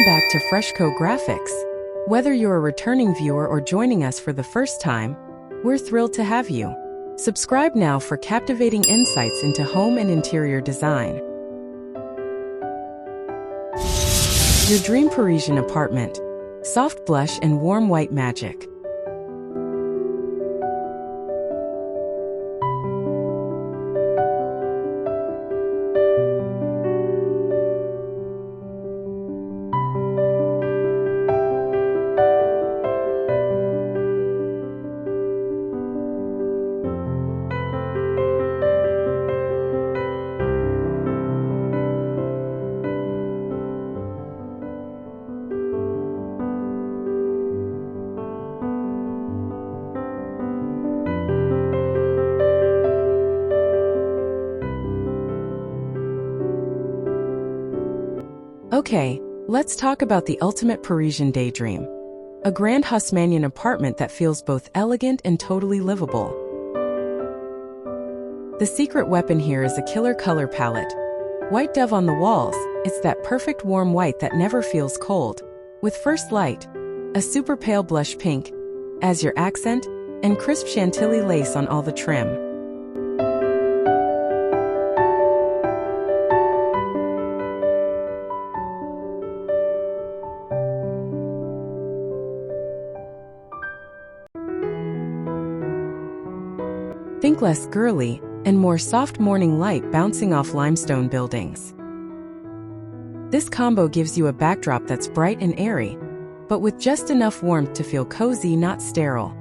back to Freshco Graphics. Whether you're a returning viewer or joining us for the first time, we're thrilled to have you. Subscribe now for captivating insights into home and interior design. Your dream Parisian apartment. Soft blush and warm white magic. Okay, let's talk about the ultimate Parisian daydream. A grand Haussmannian apartment that feels both elegant and totally livable. The secret weapon here is a killer color palette. White dove on the walls, it's that perfect warm white that never feels cold. With first light, a super pale blush pink as your accent, and crisp Chantilly lace on all the trim. Think less girly, and more soft morning light bouncing off limestone buildings. This combo gives you a backdrop that's bright and airy, but with just enough warmth to feel cozy, not sterile.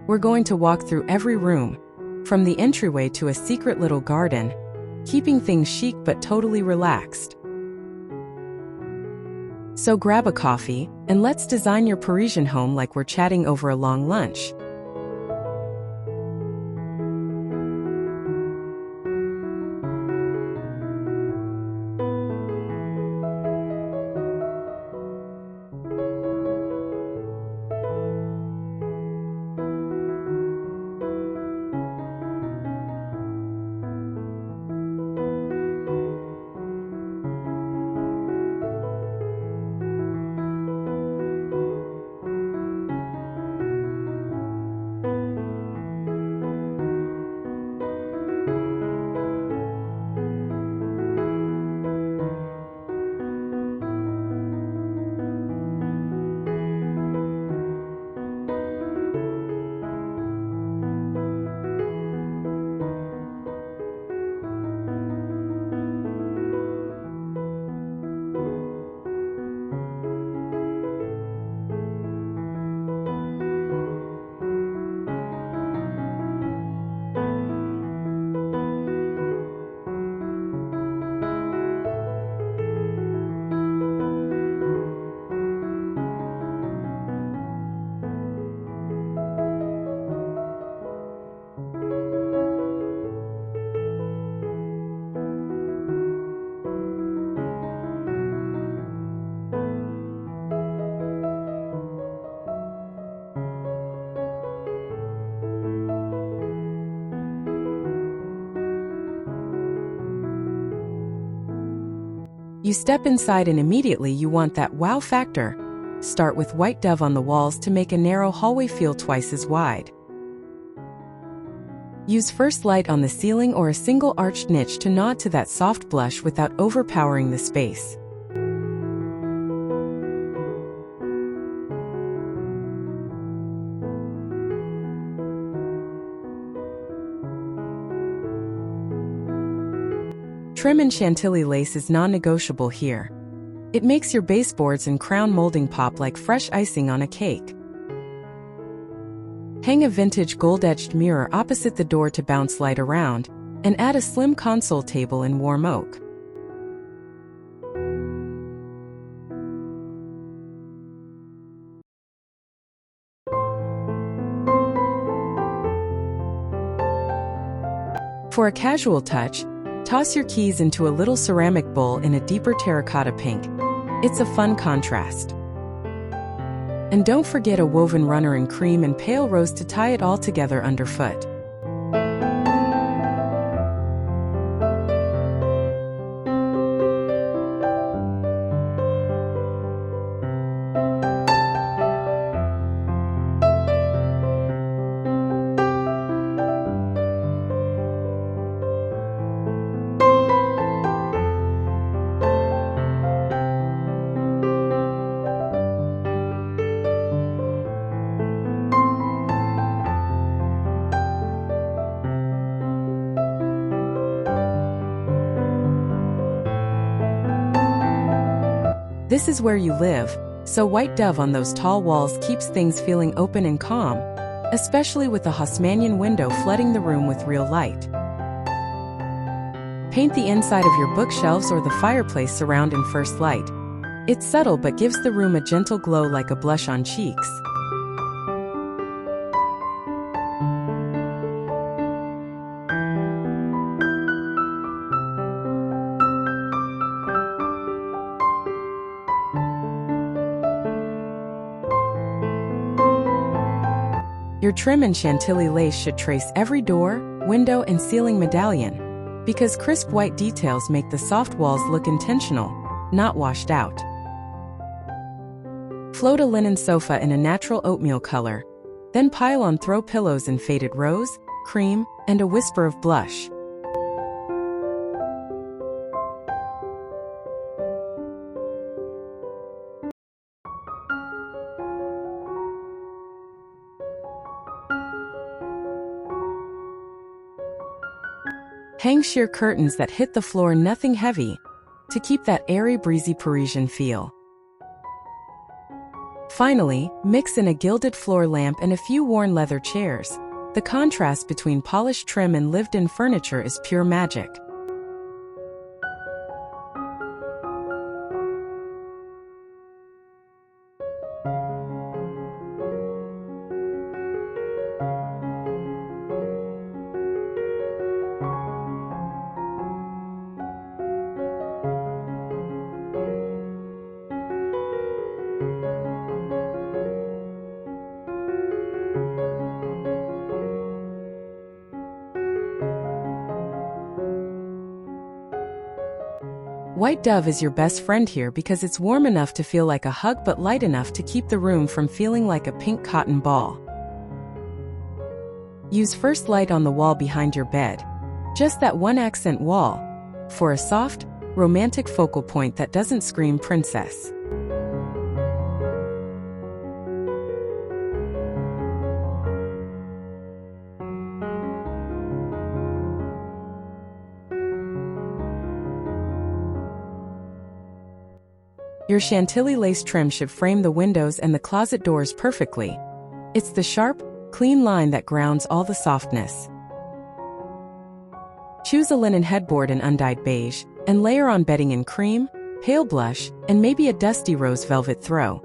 We're going to walk through every room, from the entryway to a secret little garden, keeping things chic but totally relaxed. So grab a coffee, and let's design your Parisian home like we're chatting over a long lunch. You step inside and immediately you want that wow factor. Start with white dove on the walls to make a narrow hallway feel twice as wide. Use first light on the ceiling or a single arched niche to nod to that soft blush without overpowering the space. Trim in Chantilly lace is non-negotiable here. It makes your baseboards and crown molding pop like fresh icing on a cake. Hang a vintage gold-edged mirror opposite the door to bounce light around, and add a slim console table in warm oak. For a casual touch, Toss your keys into a little ceramic bowl in a deeper terracotta pink. It's a fun contrast. And don't forget a woven runner in cream and pale rose to tie it all together underfoot. This is where you live, so white dove on those tall walls keeps things feeling open and calm, especially with the Haussmannian window flooding the room with real light. Paint the inside of your bookshelves or the fireplace surround in first light. It's subtle but gives the room a gentle glow like a blush on cheeks. Your trim in Chantilly Lace should trace every door, window, and ceiling medallion, because crisp white details make the soft walls look intentional, not washed out. Float a linen sofa in a natural oatmeal color, then pile on throw pillows in faded rose, cream, and a whisper of blush. Hang sheer curtains that hit the floor, nothing heavy, to keep that airy, breezy Parisian feel. Finally, mix in a gilded floor lamp and a few worn leather chairs. The contrast between polished trim and lived-in furniture is pure magic. White dove is your best friend here because it's warm enough to feel like a hug but light enough to keep the room from feeling like a pink cotton ball. Use first light on the wall behind your bed, just that one accent wall, for a soft, romantic focal point that doesn't scream princess. Your Chantilly lace trim should frame the windows and the closet doors perfectly. It's the sharp, clean line that grounds all the softness. Choose a linen headboard in undyed beige, and layer on bedding in cream, pale blush, and maybe a dusty rose velvet throw.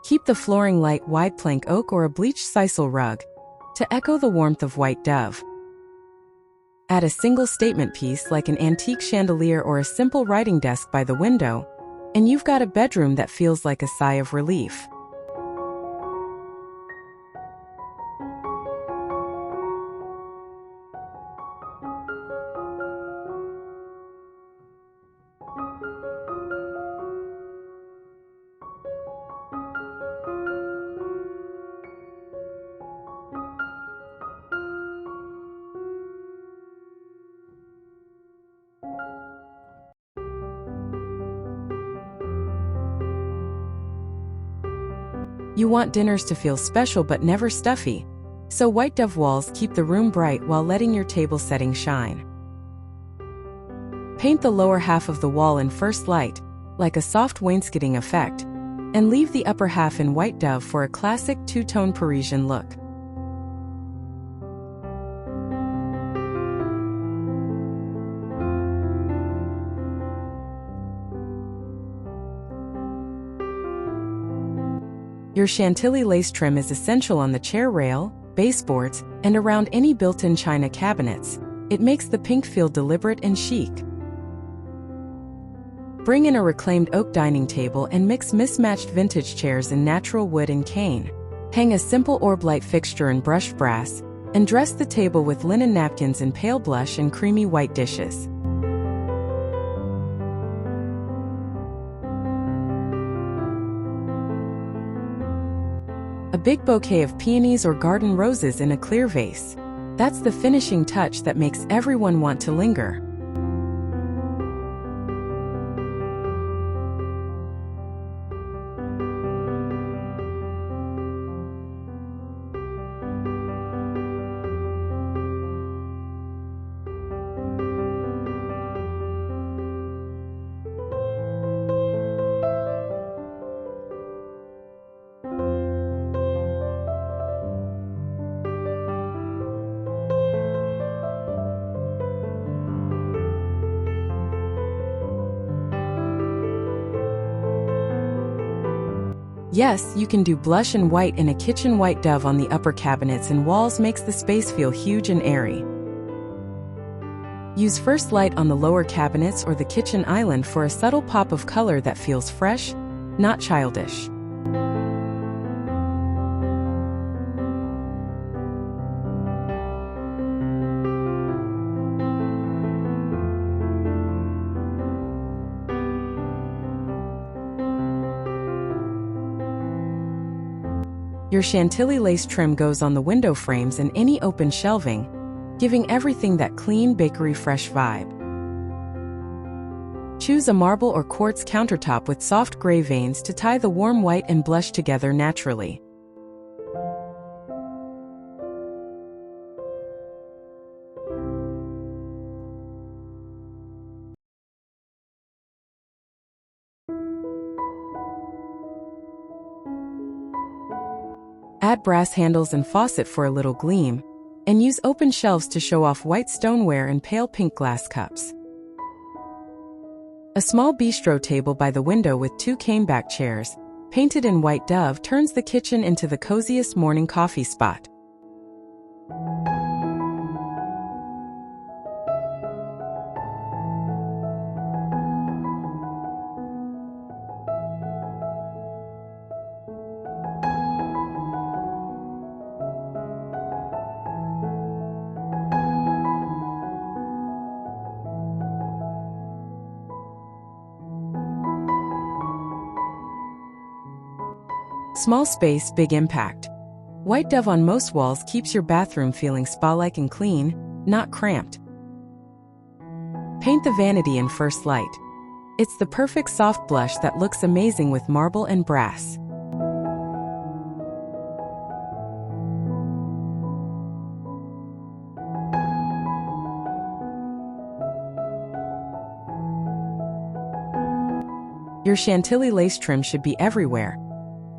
Keep the flooring light wide plank oak or a bleached sisal rug to echo the warmth of white dove. Add a single statement piece like an antique chandelier or a simple writing desk by the window, and you've got a bedroom that feels like a sigh of relief. You want dinners to feel special but never stuffy, so white dove walls keep the room bright while letting your table setting shine. Paint the lower half of the wall in first light, like a soft wainscoting effect, and leave the upper half in white dove for a classic two-tone Parisian look. Your Chantilly lace trim is essential on the chair rail, baseboards, and around any built-in china cabinets. It makes the pink feel deliberate and chic. Bring in a reclaimed oak dining table and mix mismatched vintage chairs in natural wood and cane. Hang a simple orb light fixture in brushed brass, and dress the table with linen napkins in pale blush and creamy white dishes. A big bouquet of peonies or garden roses in a clear vase. That's the finishing touch that makes everyone want to linger. Yes, you can do blush and white, and a kitchen white dove on the upper cabinets and walls makes the space feel huge and airy. Use first light on the lower cabinets or the kitchen island for a subtle pop of color that feels fresh, not childish. Your Chantilly lace trim goes on the window frames and any open shelving, giving everything that clean, bakery fresh vibe. Choose a marble or quartz countertop with soft gray veins to tie the warm white and blush together naturally. Add brass handles and faucet for a little gleam, and use open shelves to show off white stoneware and pale pink glass cups. A small bistro table by the window with 2 caneback chairs, painted in white dove, turns the kitchen into the coziest morning coffee spot. Small space, big impact. White dove on most walls keeps your bathroom feeling spa-like and clean, not cramped. Paint the vanity in first light. It's the perfect soft blush that looks amazing with marble and brass. Your Chantilly lace trim should be everywhere.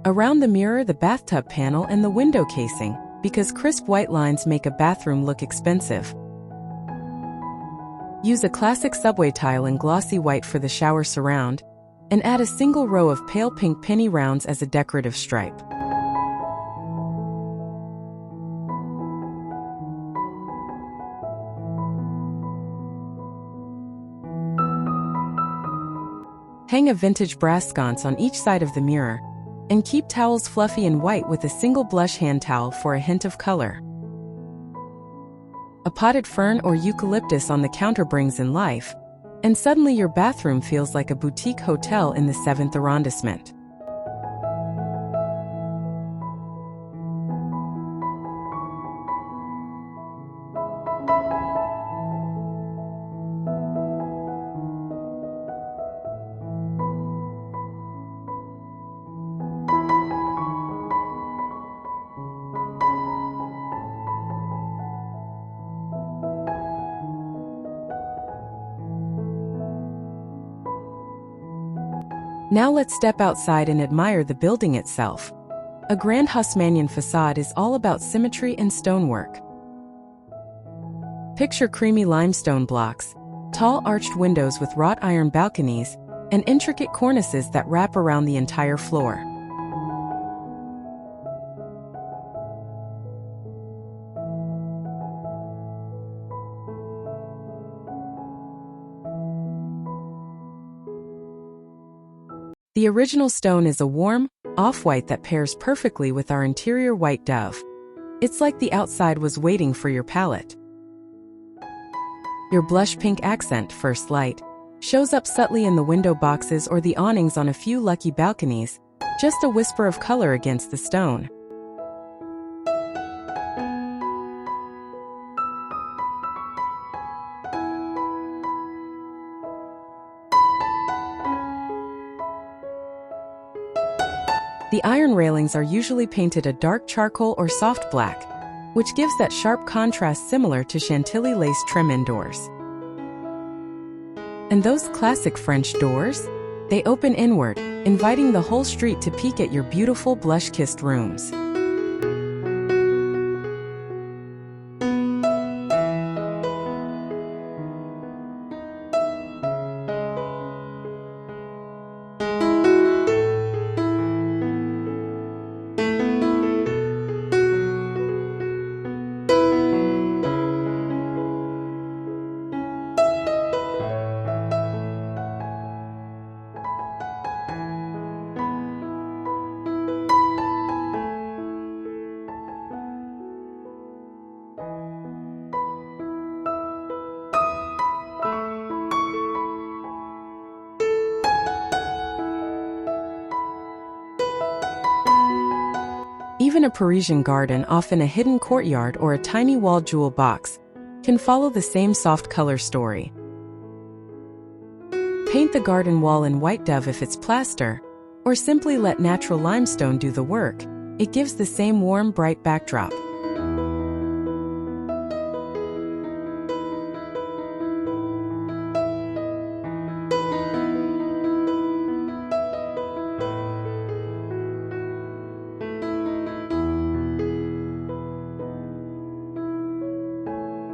Around the mirror, the bathtub panel, and the window casing, because crisp white lines make a bathroom look expensive. Use a classic subway tile in glossy white for the shower surround, and add a single row of pale pink penny rounds as a decorative stripe. Hang a vintage brass sconce on each side of the mirror, and keep towels fluffy and white with a single blush hand towel for a hint of color. A potted fern or eucalyptus on the counter brings in life, and suddenly your bathroom feels like a boutique hotel in the 7th arrondissement. Now let's step outside and admire the building itself. A grand Haussmannian facade is all about symmetry and stonework. Picture creamy limestone blocks, tall arched windows with wrought iron balconies, and intricate cornices that wrap around the entire floor. The original stone is a warm, off-white that pairs perfectly with our interior white dove. It's like the outside was waiting for your palette. Your blush pink accent, First Light, shows up subtly in the window boxes or the awnings on a few lucky balconies, just a whisper of color against the stone. The iron railings are usually painted a dark charcoal or soft black, which gives that sharp contrast similar to Chantilly Lace trim indoors. And those classic French doors? They open inward, inviting the whole street to peek at your beautiful blush-kissed rooms. Even a Parisian garden, often a hidden courtyard or a tiny wall jewel box, can follow the same soft color story. Paint the garden wall in white dove if it's plaster, or simply let natural limestone do the work. It gives the same warm, bright backdrop.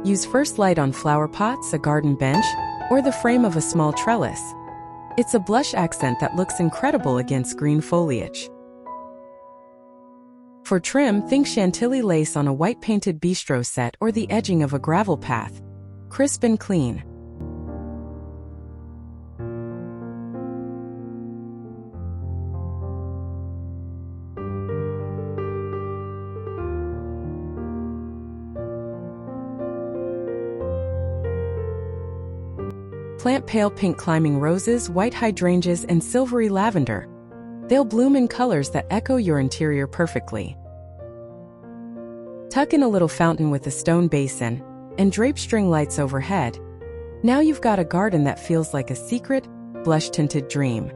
Use First Light on flower pots, a garden bench, or the frame of a small trellis. It's a blush accent that looks incredible against green foliage. For trim, think Chantilly Lace on a white painted bistro set or the edging of a gravel path. Crisp and clean. Plant pale pink climbing roses, white hydrangeas, and silvery lavender. They'll bloom in colors that echo your interior perfectly. Tuck in a little fountain with a stone basin, and drape string lights overhead. Now you've got a garden that feels like a secret, blush-tinted dream.